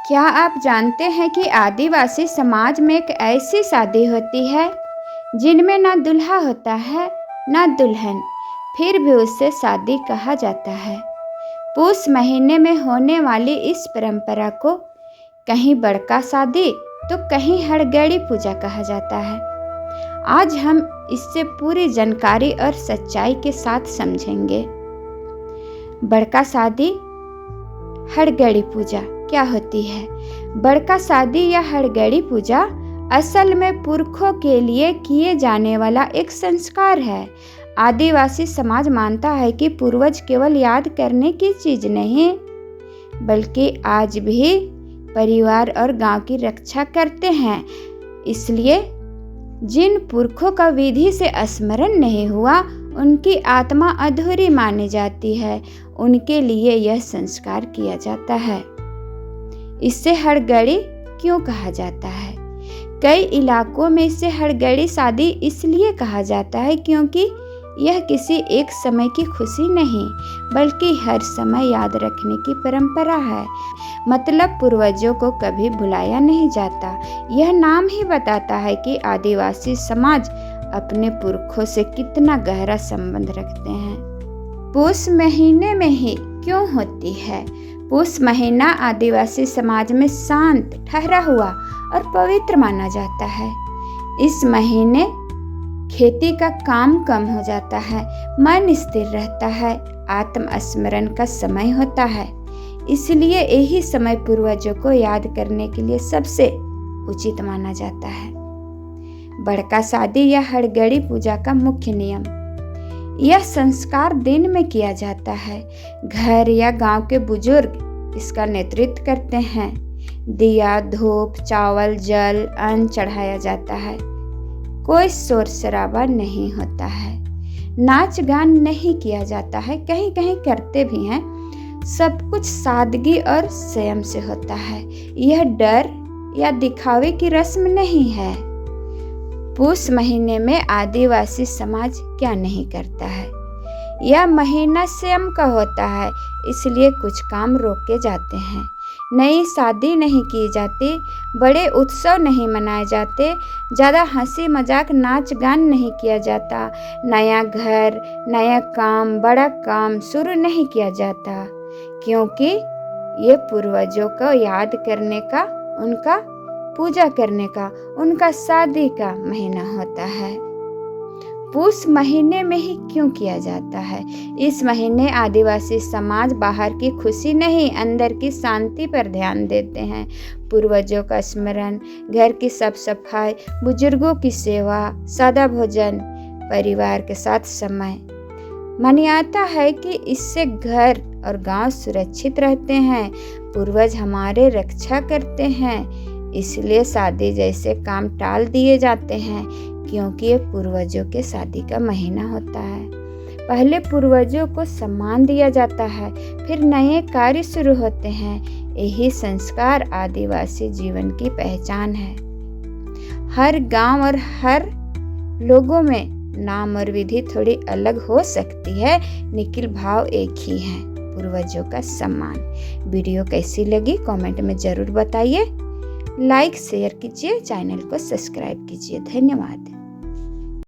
क्या आप जानते हैं कि आदिवासी समाज में एक ऐसी शादी होती है जिनमें ना दूल्हा होता है ना दुल्हन, फिर भी उससे शादी कहा जाता है। पूस महीने में होने वाली इस परंपरा को कहीं बड़का शादी तो कहीं हड़गड़ी पूजा कहा जाता है। आज हम इससे पूरी जानकारी और सच्चाई के साथ समझेंगे। बड़का शादी, हड़गड़ी पूजा क्या होती है? बड़का शादी या हड़गड़ी पूजा असल में पुरखों के लिए किए जाने वाला एक संस्कार है। आदिवासी समाज मानता है कि पूर्वज केवल याद करने की चीज नहीं, बल्कि आज भी परिवार और गांव की रक्षा करते हैं। इसलिए जिन पुरखों का विधि से स्मरण नहीं हुआ, उनकी आत्मा अधूरी मानी जाती है। उनके लिए यह संस्कार किया जाता है। इससे हड़गड़ी क्यों कहा जाता है? कई इलाकों में इसे हड़गड़ी शादी इसलिए कहा जाता है क्योंकि यह किसी एक समय की खुशी नहीं, बल्कि हर समय याद रखने की परंपरा है। मतलब पूर्वजों को कभी भुलाया नहीं जाता। यह नाम ही बताता है कि आदिवासी समाज अपने पुरखों से कितना गहरा संबंध रखते हैं। पूस महीने में ही क्यों होती है? पूस महीना आदिवासी समाज में शांत, ठहरा हुआ और पवित्र माना जाता है। इस महीने खेती का काम कम हो जाता है, मन स्थिर रहता है, आत्मस्मरण का समय होता है। इसलिए यही समय पूर्वजों को याद करने के लिए सबसे उचित माना जाता है। बड़का शादी या हड़गड़ी पूजा का मुख्य नियम। यह संस्कार दिन में किया जाता है। घर या गांव के बुजुर्ग इसका नेतृत्व करते हैं। दिया, धूप, चावल, जल, अन्न चढ़ाया जाता है। कोई शोर शराबा नहीं होता है। नाच गान नहीं किया जाता है, कहीं कहीं करते भी हैं। सब कुछ सादगी और संयम से होता है। यह डर या दिखावे की रस्म नहीं है। पूस महीने में आदिवासी समाज क्या नहीं करता है? यह महीना स्वयं का होता है, इसलिए कुछ काम रोके जाते हैं। नई शादी नहीं की जाती, बड़े उत्सव नहीं मनाए जाते, ज़्यादा हंसी मजाक, नाच गान नहीं किया जाता। नया घर, नया काम, बड़ा काम शुरू नहीं किया जाता, क्योंकि ये पूर्वजों को याद करने का, उनका पूजा करने का, उनका शादी का महीना होता है। पूस महीने में ही क्यों किया जाता है? इस महीने आदिवासी समाज बाहर की खुशी नहीं, अंदर की शांति पर ध्यान देते हैं। पूर्वजों का स्मरण, घर की साफ सफाई, बुजुर्गों की सेवा, सादा भोजन, परिवार के साथ समय। मान्यता है कि इससे घर और गांव सुरक्षित रहते हैं, पूर्वज हमारे रक्षा करते हैं। इसलिए शादी जैसे काम टाल दिए जाते हैं, क्योंकि ये पूर्वजों के शादी का महीना होता है। पहले पूर्वजों को सम्मान दिया जाता है, फिर नए कार्य शुरू होते हैं। यही संस्कार आदिवासी जीवन की पहचान है। हर गांव और हर लोगों में नाम और विधि थोड़ी अलग हो सकती है, लेकिन भाव एक ही है, पूर्वजों का सम्मान। वीडियो कैसी लगी कमेंट में ज़रूर बताइए। लाइक शेयर कीजिए, चैनल को सब्सक्राइब कीजिए। धन्यवाद।